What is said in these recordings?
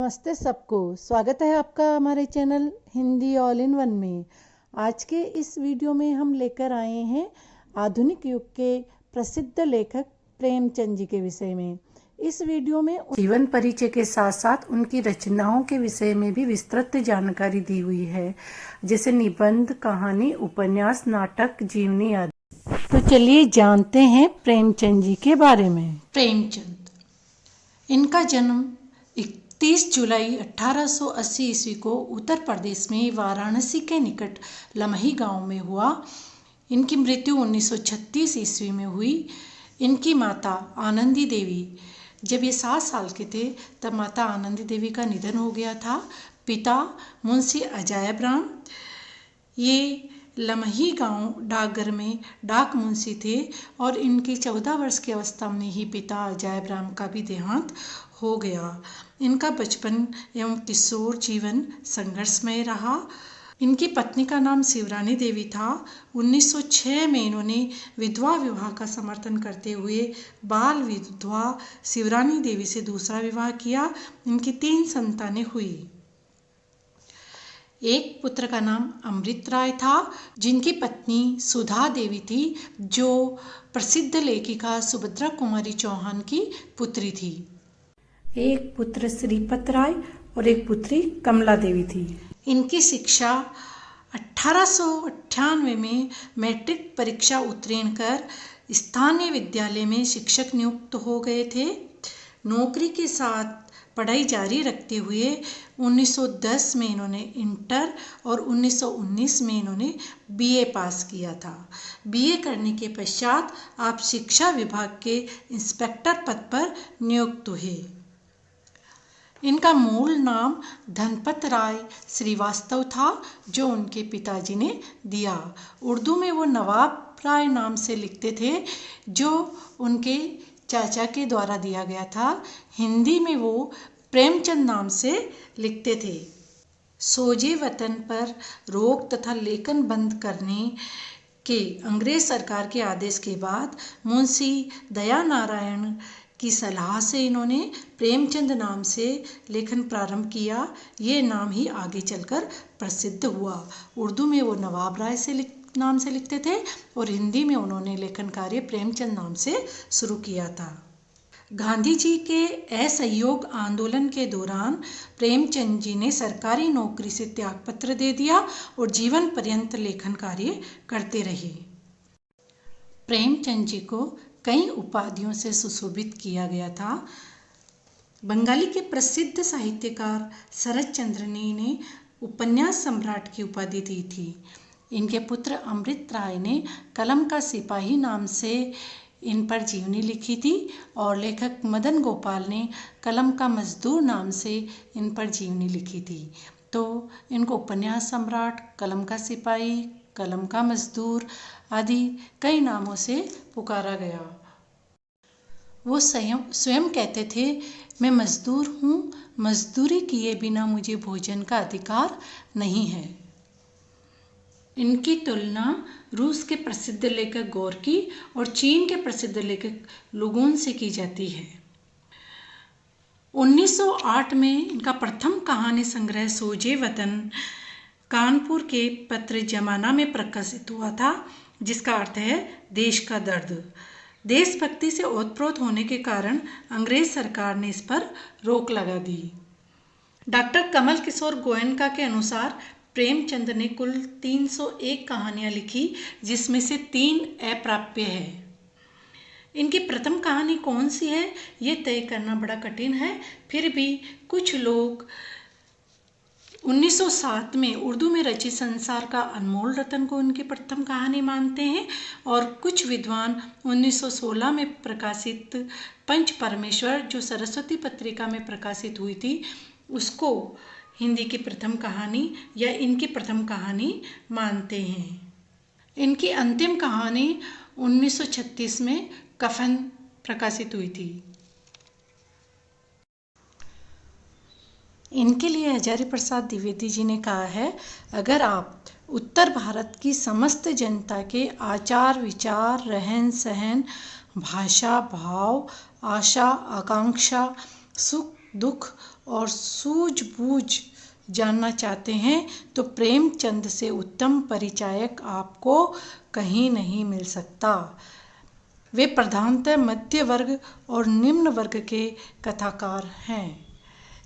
नमस्ते सबको, स्वागत है आपका हमारे channel Hindi all in one में। आज के इस वीडियो में हम लेकर आए हैं आधुनिक युग के प्रसिद्ध लेखक प्रेमचंद जी के विषय में। इस वीडियो में जीवन परिचय के साथ साथ उनकी रचनाओं के विषय में भी विस्तृत जानकारी दी हुई है, जैसे निबंध, कहानी, उपन्यास, नाटक, जीवनी आदि। तो चलिए जानते हैं प्रेमचंद जी के बारे में। प्रेमचंद, इनका जन्म 31 जुलाई 1880 ईस्वी को उत्तर प्रदेश में वाराणसी के निकट लमही गांव में हुआ। इनकी मृत्यु 1936 ईस्वी में हुई। इनकी माता आनंदी देवी, जब ये 7 साल के थे तब माता आनंदी देवी का निधन हो गया था। पिता मुंशी अजायब राम, ये लमही गांव डाकघर में डाक मुंशी थे और इनकी 14 वर्ष की अवस्था में ही पिता अजायब राम का भी देहांत हो गया। इनका बचपन एवं किशोर जीवन संघर्षमय रहा। इनकी पत्नी का नाम शिवरानी देवी था। 1906 में इन्होंने विधवा विवाह का समर्थन करते हुए बाल विधवा शिवरानी देवी से दूसरा विवाह किया। इनकी 3 संतानें हुई। एक पुत्र का नाम अमृत राय था, जिनकी पत्नी सुधा देवी थी, जो प्रसिद्ध लेखिका सुभद्रा कुमारी चौहान की पुत्री थी। एक पुत्र श्रीपत राय और एक पुत्री कमला देवी थी। इनकी शिक्षा 1898 में मैट्रिक परीक्षा उत्तीर्ण कर स्थानीय विद्यालय में शिक्षक नियुक्त हो गए थे। नौकरी के साथ पढ़ाई जारी रखते हुए 1910 में इन्होंने इंटर और 1919 में इन्होंने बीए पास किया था। बीए करने के पश्चात आप शिक्षा विभाग के इंस्पेक्टर पद पर नियुक्त हुए। इनका मूल नाम धनपत राय श्रीवास्तव था, जो उनके पिताजी ने दिया। उर्दू में वो नवाब राय नाम से लिखते थे, जो उनके चाचा के द्वारा दिया गया था। हिंदी में वो प्रेमचंद नाम से लिखते थे। सोजे वतन पर रोक तथा लेखन बंद करने के अंग्रेज सरकार के आदेश के बाद मुंशी दया नारायण की सलाह से इन्होंने प्रेमचंद नाम से लेखन प्रारंभ किया। ये नाम ही आगे चलकर प्रसिद्ध हुआ। उर्दू में वो नवाब राय नाम से लिखते थे और हिंदी में उन्होंने लेखन कार्य प्रेमचंद नाम से शुरू किया था। गांधी जी के असहयोग आंदोलन के दौरान प्रेमचंद जी ने सरकारी नौकरी से त्यागपत्र दे दिया और जीवन पर्यंत लेखन कार्य करते रहे। प्रेमचंद जी को कई उपाधियों से सुशोभित किया गया था। बंगाली के प्रसिद्ध साहित्यकार शरद चंद्र ने इन्हें उपन्यास सम्राट की उपाधि दी थी। इनके पुत्र अमृत राय ने कलम का सिपाही नाम से इन पर जीवनी लिखी थी और लेखक मदन गोपाल ने कलम का मजदूर नाम से इन पर जीवनी लिखी थी। तो इनको उपन्यास सम्राट, कलम का सिपाही, कलम का मजदूर आदि कई नामों से पुकारा गया। वो स्वयं कहते थे, मैं मजदूर हूँ, मजदूरी किए बिना मुझे भोजन का अधिकार नहीं है। इनकी तुलना रूस के प्रसिद्ध लेखक गोर्की और चीन के प्रसिद्ध लेखक लुगुन से की जाती है। 1908 में इनका प्रथम कहानी संग्रह सोजे वतन कानपुर के पत्र जमाना में प्रकाशित हुआ था, जिसका अर्थ है देश का दर्द। देशभक्ति से ओतप्रोत होने के कारण अंग्रेज सरकार ने इस पर रोक लगा दी। डॉक्टर कमल किशोर गोयनका के अनुसार प्रेमचंद ने कुल 301 कहानियां लिखी, जिसमें से 3 अप्राप्य है। इनकी प्रथम कहानी कौन सी है ये तय करना बड़ा कठिन है। फिर भी कुछ लोग 1907 में उर्दू में रचित संसार का अनमोल रतन को उनकी प्रथम कहानी मानते हैं और कुछ विद्वान 1916 में प्रकाशित पंच परमेश्वर, जो सरस्वती पत्रिका में प्रकाशित हुई थी, उसको हिंदी की प्रथम कहानी या इनकी प्रथम कहानी मानते हैं। इनकी अंतिम कहानी 1936 में कफन प्रकाशित हुई थी। इनके लिए हजारी प्रसाद द्विवेदी जी ने कहा है, अगर आप उत्तर भारत की समस्त जनता के आचार विचार, रहन सहन, भाषा, भाव, आशा, आकांक्षा, सुख दुख और सूझबूझ जानना चाहते हैं तो प्रेमचंद से उत्तम परिचायक आपको कहीं नहीं मिल सकता। वे प्रधानतः मध्य वर्ग और निम्न वर्ग के कथाकार हैं।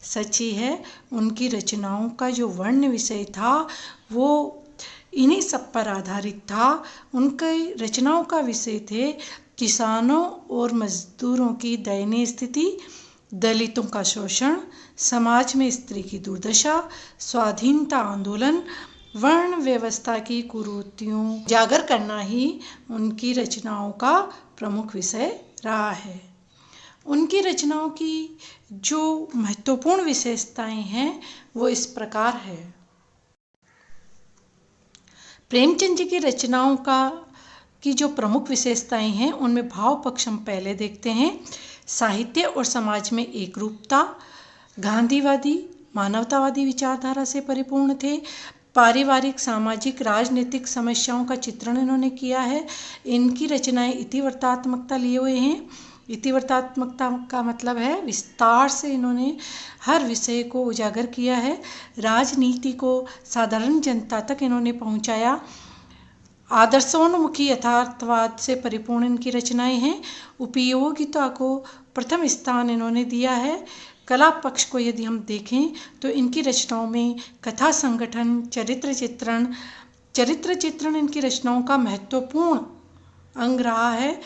सच ही है, उनकी रचनाओं का जो वर्ण विषय था वो इन्हीं सब पर आधारित था। उनकी रचनाओं का विषय थे किसानों और मजदूरों की दयनीय स्थिति, दलितों का शोषण, समाज में स्त्री की दुर्दशा, स्वाधीनता आंदोलन, वर्ण व्यवस्था की कुरीतियों उजागर करना ही उनकी रचनाओं का प्रमुख विषय रहा है। उनकी रचनाओं की जो महत्वपूर्ण विशेषताएं हैं वो इस प्रकार है। प्रेमचंद जी की रचनाओं की जो प्रमुख विशेषताएं हैं उनमें भाव पक्ष हम पहले देखते हैं। साहित्य और समाज में एकरूपता, गांधीवादी मानवतावादी विचारधारा से परिपूर्ण थे। पारिवारिक, सामाजिक, राजनीतिक समस्याओं का चित्रण इन्होंने किया है। इनकी रचनाएं इतिवृत्तात्मकता लिए हुए हैं। इतिवृत्तात्मकता का मतलब है विस्तार से इन्होंने हर विषय को उजागर किया है। राजनीति को साधारण जनता तक इन्होंने पहुंचाया। आदर्शोन्मुखी यथार्थवाद से परिपूर्ण इनकी रचनाएं हैं। उपयोगिता को प्रथम स्थान इन्होंने दिया है। कला पक्ष को यदि हम देखें तो इनकी रचनाओं में कथा संगठन, चरित्र चित्रण इनकी रचनाओं का महत्वपूर्ण अंग रहा है।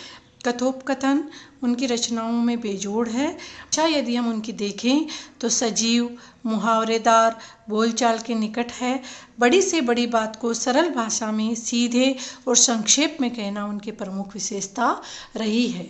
कथोपकथन उनकी रचनाओं में बेजोड़ है। अच्छा, यदि हम उनकी देखें तो सजीव, मुहावरेदार, बोलचाल के निकट है। बड़ी से बड़ी बात को सरल भाषा में सीधे और संक्षेप में कहना उनकी प्रमुख विशेषता रही है।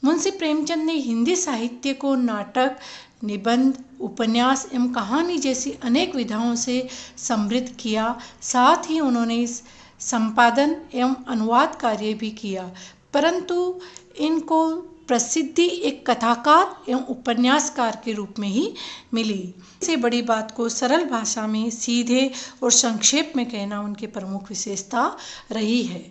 मुंशी प्रेमचंद ने हिंदी साहित्य को नाटक, निबंध, उपन्यास एवं कहानी जैसी अनेक विधाओं से समृद्ध किया। साथ ही उन्होंने इस संपादन एवं अनुवाद कार्य भी किया, परंतु इनको प्रसिद्धि एक कथाकार एवं उपन्यासकार के रूप में ही मिली। से बड़ी बात को सरल भाषा में सीधे और संक्षेप में कहना उनकी प्रमुख विशेषता रही है।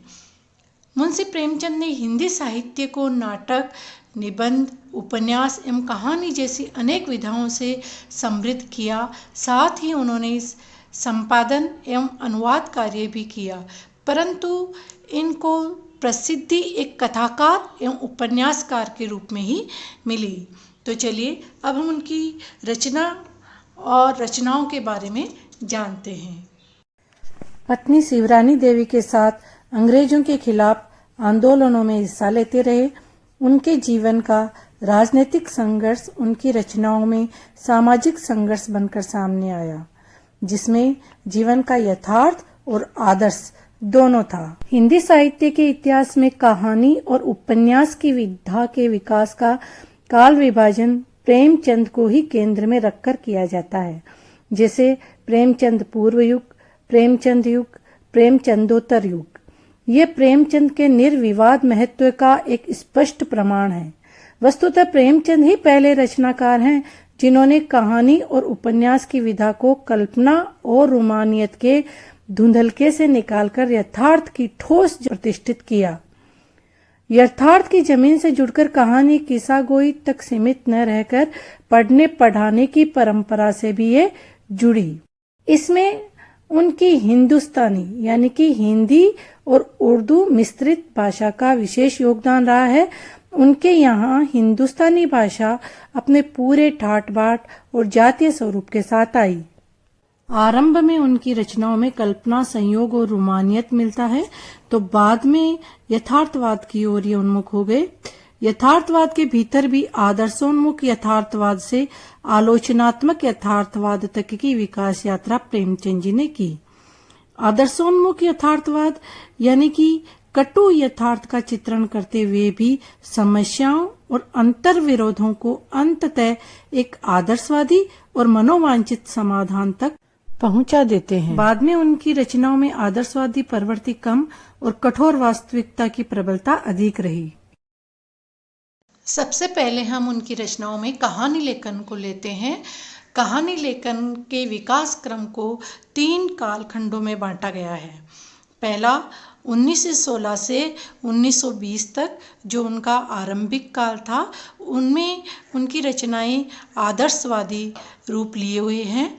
मुंशी प्रेमचंद ने हिंदी साहित्य को नाटक, निबंध, उपन्यास एवं कहानी जैसी अनेक विधाओं से समृद्ध किया। साथ ही उन्होंने इस संपादन एवं अनुवाद कार्य भी किया, परंतु इनको प्रसिद्धि एक कथाकार एवं उपन्यासकार के रूप में ही मिली। तो चलिए अब हम उनकी रचना और रचनाओं के बारे में जानते हैं। पत्नी शिवरानी देवी के साथ अंग्रेजों के खिलाफ आंदोलनों में हिस्सा लेते रहे। उनके जीवन का राजनीतिक संघर्ष उनकी रचनाओं में सामाजिक संघर्ष बनकर सामने आया, जिसमें जीवन का यथार्थ और आदर्श दोनों था। हिंदी साहित्य के इतिहास में कहानी और उपन्यास की विधा के विकास का काल विभाजन प्रेमचंद को ही केंद्र में रखकर किया जाता है। जैसे प्रेमचंद पूर्व युग, प्रेमचंद युग, प्रेमचंदोत्तर युग। ये प्रेमचंद के निर्विवाद महत्व का एक स्पष्ट प्रमाण है। वस्तुतः प्रेमचंद ही पहले रचनाकार हैं जिन्होंने कहानी और उपन्यास की विधा को कल्पना और रोमानियत के धुंधलके से निकालकर यथार्थ की ठोस प्रतिष्ठित किया। यथार्थ की जमीन से जुड़कर कहानी किस्सा गोई तक सीमित न रहकर पढ़ने पढ़ाने की परंपरा से भी ये जुड़ी। इसमें उनकी हिंदुस्तानी यानी कि हिंदी और उर्दू मिश्रित भाषा का विशेष योगदान रहा है। उनके यहाँ हिंदुस्तानी भाषा अपने पूरे ठाट बाट और जातीय स्वरूप के साथ आई। आरंभ में उनकी रचनाओं में कल्पना, संयोग और रोमानियत मिलता है, तो बाद में यथार्थवाद की ओर ये उन्मुख हो गए। यथार्थवाद के भीतर भी आदर्शोन्मुख यथार्थवाद से आलोचनात्मक यथार्थवाद तक की विकास यात्रा प्रेमचंद जी ने की। आदर्शोन्मुख यथार्थवाद यानी कि कटु यथार्थ का चित्रण करते हुए भी समस्याओं और अंतर विरोधों को अंततः एक आदर्शवादी और मनोवांछित समाधान तक पहुंचा देते हैं। बाद में उनकी रचनाओं में आदर्शवादी प्रवृत्ति कम और कठोर वास्तविकता की प्रबलता अधिक रही। सबसे पहले हम उनकी रचनाओं में कहानी लेखन को लेते हैं। कहानी लेखन के विकास क्रम को 3 कालखंडों में बांटा गया है। पहला 1916 से 1920 तक जो उनका आरंभिक काल था, उनमें उनकी रचनाएं आदर्शवादी रूप लिए हुए हैं,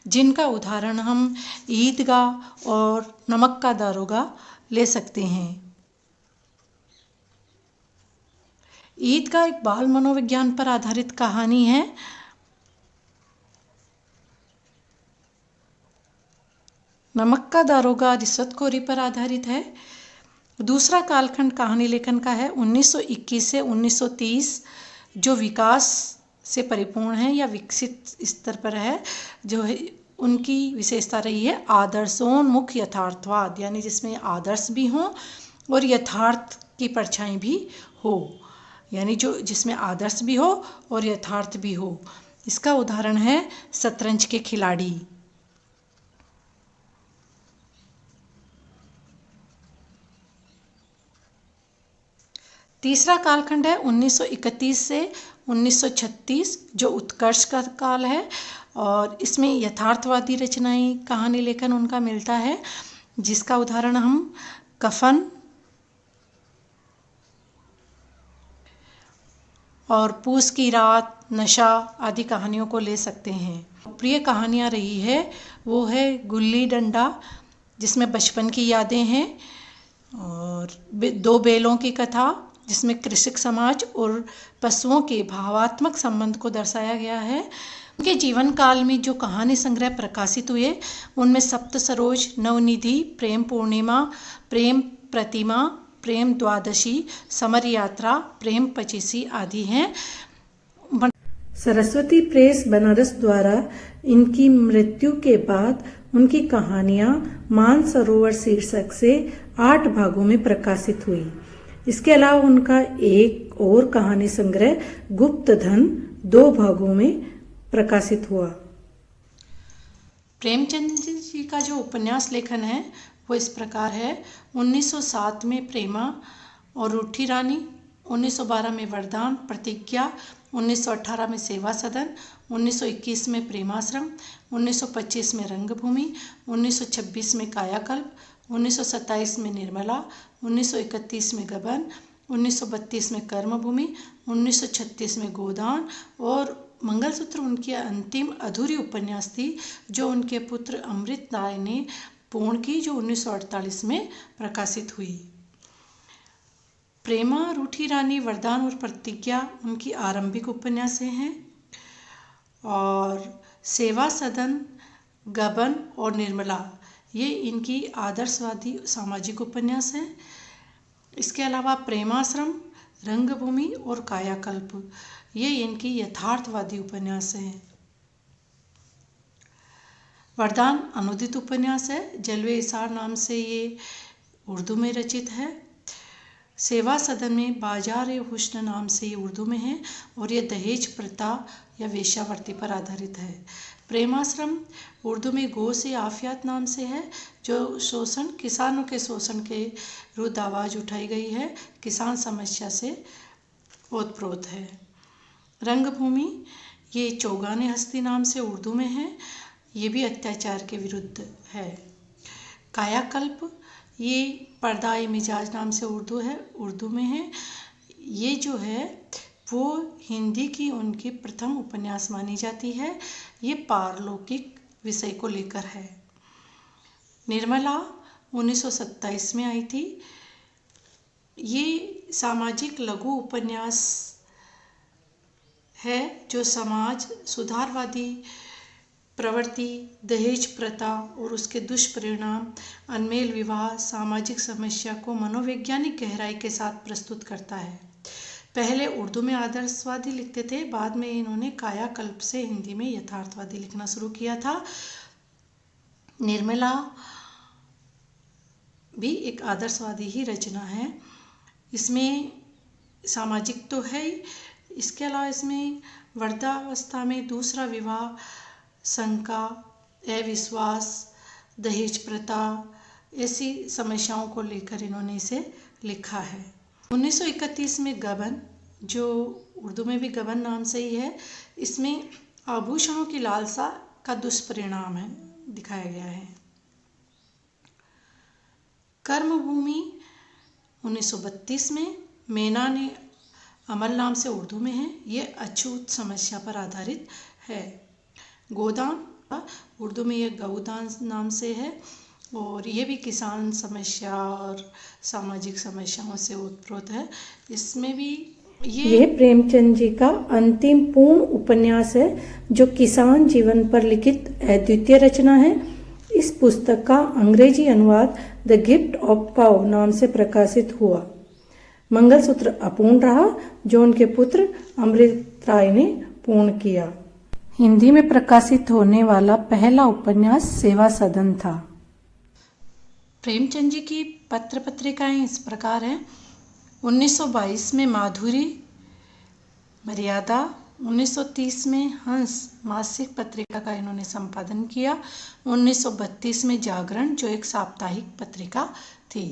जिनका उदाहरण हम ईदगाह और नमक का दारोगा ले सकते हैं। ईदगाह एक बाल मनोविज्ञान पर आधारित कहानी है। नमक का दारोगा रिश्वतखोरी पर आधारित है। दूसरा कालखंड कहानी लेखन का है 1921 से 1930, जो विकास से परिपूर्ण है या विकसित स्तर पर है। जो है उनकी विशेषता रही है आदर्शोन्मुख यथार्थवाद, यानी जिसमें आदर्श भी हों और यथार्थ की परछाई भी हो, यानी जो जिसमें आदर्श भी हो और यथार्थ भी हो। इसका उदाहरण है शतरंज के खिलाड़ी। तीसरा कालखंड है 1931 से 1936, जो उत्कर्ष का काल है और इसमें यथार्थवादी रचनाएं कहानी लेखन उनका मिलता है, जिसका उदाहरण हम कफन और पूस की रात, नशा आदि कहानियों को ले सकते हैं। प्रिय कहानियाँ रही है वो है गुल्ली डंडा, जिसमें बचपन की यादें हैं, और दो बैलों की कथा, जिसमें कृषक समाज और पशुओं के भावात्मक संबंध को दर्शाया गया है। उनके जीवन काल में जो कहानी संग्रह प्रकाशित हुए उनमें सप्त सरोज, नवनिधि, प्रेम पूर्णिमा, प्रेम प्रतिमा, प्रेम द्वादशी, समर यात्रा, प्रेम पचीसी आदि हैं। सरस्वती प्रेस बनारस द्वारा इनकी मृत्यु के बाद उनकी कहानियां मानसरोवर शीर्षक से 8 भागों में प्रकाशित हुई। इसके अलावा उनका एक और कहानी संग्रह गुप्त धन 2 भागों में प्रकाशित हुआ। प्रेमचंद जी का जो उपन्यास लेखन है वो इस प्रकार है। 1907 में प्रेमा और रूठी रानी, 1912 में वरदान प्रतिज्ञा, 1918 में सेवा सदन, 1921 में प्रेमाश्रम, 1925 में रंगभूमि, 1926 में कायाकल्प, 1927 में निर्मला, 1931 में गबन, 1932 में कर्मभूमि, 1936 में गोदान और मंगलसूत्र उनकी अंतिम अधूरी उपन्यास थी, जो उनके पुत्र अमृत राय ने पूर्ण की, जो 1948 में प्रकाशित हुई। प्रेमा, रूठी रानी, वरदान और प्रतिज्ञा उनकी आरंभिक उपन्यास हैं, और सेवा सदन, गबन और निर्मला ये इनकी आदर्शवादी सामाजिक उपन्यास हैं। इसके अलावा प्रेमाश्रम, रंगभूमि और कायाकल्प ये इनकी यथार्थवादी उपन्यास हैं। वरदान अनुदित उपन्यास है, जलवे इसार नाम से ये उर्दू में रचित है। सेवा सदन में बाजार ए हुस्न नाम से ये उर्दू में है और ये दहेज प्रथा या वेश्यावृत्ति पर आधारित है। प्रेमाश्रम उर्दू में गो से आफियात नाम से है, जो शोषण, किसानों के शोषण के विरुद्ध आवाज़ उठाई गई है, किसान समस्या से ओतप्रोत है। रंगभूमि ये चौगाने हस्ती नाम से उर्दू में है, ये भी अत्याचार के विरुद्ध है। कायाकल्प ये पर्दा ए मिजाज नाम से उर्दू में है। ये जो है वो हिंदी की उनकी प्रथम उपन्यास मानी जाती है। ये पारलौकिक विषय को लेकर है। निर्मला 1927 में आई थी। ये सामाजिक लघु उपन्यास है जो समाज सुधारवादी प्रवृत्ति, दहेज प्रथा और उसके दुष्परिणाम, अनमेल विवाह, सामाजिक समस्या को मनोवैज्ञानिक गहराई के साथ प्रस्तुत करता है। पहले उर्दू में आदर्शवादी लिखते थे, बाद में इन्होंने कायाकल्प से हिंदी में यथार्थवादी लिखना शुरू किया था। निर्मला भी एक आदर्शवादी ही रचना है। इसमें सामाजिक तो है ही, इसके अलावा इसमें वृद्धावस्था में दूसरा विवाह, शंका, अविश्वास, दहेज प्रथा ऐसी समस्याओं को लेकर इन्होंने इसे लिखा है। 1931 में गबन, जो उर्दू में भी गबन नाम से ही है, इसमें आभूषणों की लालसा का दुष्परिणाम है दिखाया गया है। कर्मभूमि 1932 में, मैना ने अमल नाम से उर्दू में है। ये अछूत समस्या पर आधारित है। गोदान उर्दू में ये गौदान नाम से है और ये भी किसान समस्या और सामाजिक समस्याओं से उत्प्रोत है। इसमें भी ये प्रेमचंद जी का अंतिम पूर्ण उपन्यास है जो किसान जीवन पर लिखित अद्वितीय रचना है। इस पुस्तक का अंग्रेजी अनुवाद द गिफ्ट ऑफ काउ नाम से प्रकाशित हुआ। मंगलसूत्र अपूर्ण रहा जो उनके पुत्र अमृत राय ने पूर्ण किया। हिंदी में प्रकाशित होने वाला पहला उपन्यास सेवा सदन था। प्रेमचंद जी की पत्र पत्रिकाएं इस प्रकार हैं। 1922 में माधुरी मर्यादा, 1930 में हंस मासिक पत्रिका का इन्होंने संपादन किया। 1932 में जागरण जो एक साप्ताहिक पत्रिका थी।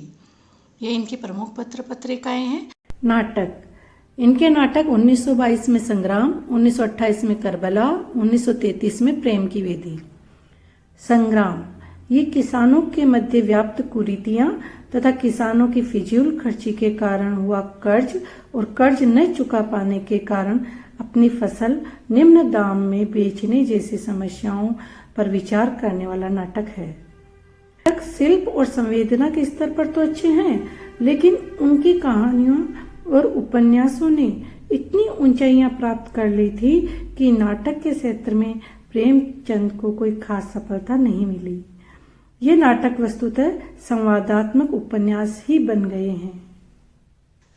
ये इनकी प्रमुख पत्र पत्रिकाएं हैं। नाटक, इनके नाटक 1922 में संग्राम, 1928 में करबला, 1933 में प्रेम की वेदी। संग्राम ये किसानों के मध्य व्याप्त कुरीतियां तथा किसानों की फिजूल खर्ची के कारण हुआ कर्ज और कर्ज न चुका पाने के कारण अपनी फसल निम्न दाम में बेचने जैसी समस्याओं पर विचार करने वाला नाटक है। नाटक शिल्प और संवेदना के स्तर पर तो अच्छे हैं, लेकिन उनकी कहानियों और उपन्यासों ने इतनी ऊंचाइयां प्राप्त कर ली थी कि नाटक के क्षेत्र में प्रेमचंद को कोई खास सफलता नहीं मिली। ये नाटक वस्तुतः संवादात्मक उपन्यास ही बन गए हैं।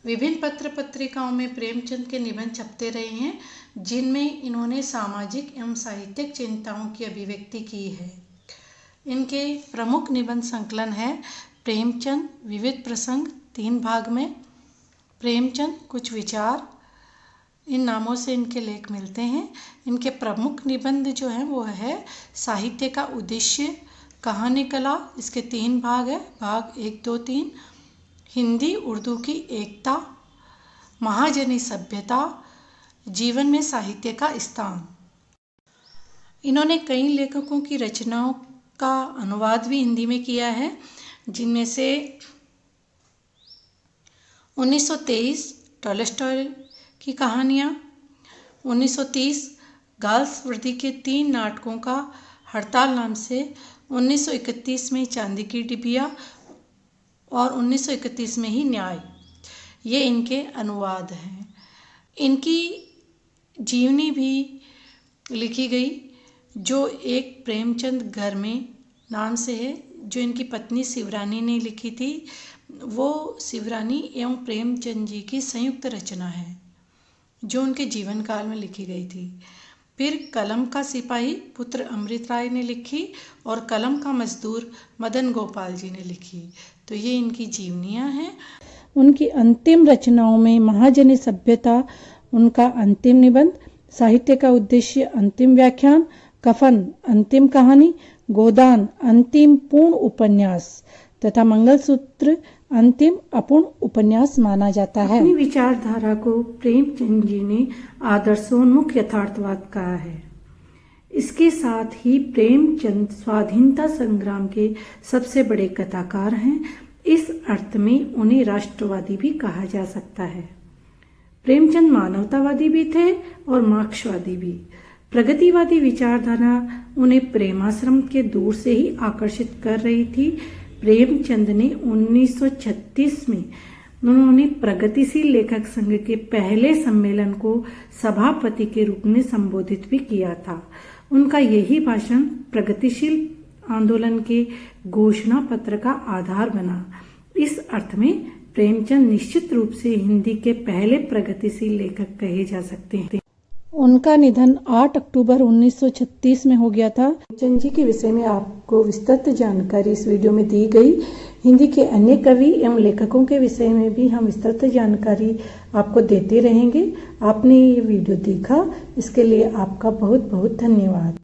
विभिन्न पत्र पत्रिकाओं में प्रेमचंद के निबंध छपते रहे हैं जिनमें इन्होंने सामाजिक एवं साहित्यिक चिंताओं की अभिव्यक्ति की है। इनके प्रमुख निबंध संकलन है प्रेमचंद विविध प्रसंग 3 भाग में, प्रेमचंद कुछ विचार, इन नामों से इनके लेख मिलते हैं। इनके प्रमुख निबंध जो हैं वो है साहित्य का उद्देश्य, कहानी कला, इसके 3 भाग है, भाग 1, 2, 3, हिंदी उर्दू की एकता, महाजनी सभ्यता, जीवन में साहित्य का स्थान। इन्होंने कई लेखकों की रचनाओं का अनुवाद भी हिंदी में किया है, जिनमें से 1923 टॉलस्टॉय की कहानियाँ, 1930 गाल्सवर्दी के 3 नाटकों का हड़ताल नाम से, 1931 में चांदी की डिबिया और 1931 में ही न्याय, ये इनके अनुवाद हैं। इनकी जीवनी भी लिखी गई जो एक प्रेमचंद घर में नाम से है, जो इनकी पत्नी शिवरानी ने लिखी थी। वो शिवरानी एवं प्रेमचंद जी की संयुक्त रचना है जो उनके जीवन काल में लिखी गई थी। फिर कलम का सिपाही पुत्र अमृत राय ने लिखी और कलम का मजदूर मदन गोपाल जी ने लिखी। तो ये इनकी जीवनियाँ हैं। उनकी अंतिम रचनाओं में महाजनी सभ्यता उनका अंतिम निबंध, साहित्य का उद्देश्य अंतिम व्याख्यान, कफन अंतिम कहानी, गोदान अंतिम पूर्ण उपन्यास तथा मंगलसूत्र अंतिम अपूर्ण उपन्यास माना जाता है। अपनी विचारधारा को प्रेमचंद जी ने आदर्शोन्मुख यथार्थवाद कहा है। इसके साथ ही प्रेमचंद स्वाधीनता संग्राम के सबसे बड़े कथाकार हैं। इस अर्थ में उन्हें राष्ट्रवादी भी कहा जा सकता है। प्रेमचंद मानवतावादी भी थे और मार्क्सवादी भी। प्रगतिवादी विचारधारा उन्हें प्रेमाश्रम के दूर से ही आकर्षित कर रही थी। प्रेमचंद ने 1936 में उन्होंने प्रगतिशील लेखक संघ के पहले सम्मेलन को सभापति के रूप में संबोधित भी किया था। उनका यही भाषण प्रगतिशील आंदोलन के घोषणा पत्र का आधार बना। इस अर्थ में प्रेमचंद निश्चित रूप से हिंदी के पहले प्रगतिशील लेखक कहे जा सकते हैं। उनका निधन 8 अक्टूबर 1936 में हो गया था। प्रेमचंद जी के विषय में आपको विस्तृत जानकारी इस वीडियो में दी गई। हिंदी के अन्य कवि एवं लेखकों के विषय में भी हम विस्तृत जानकारी आपको देते रहेंगे। आपने ये वीडियो देखा, इसके लिए आपका बहुत बहुत धन्यवाद।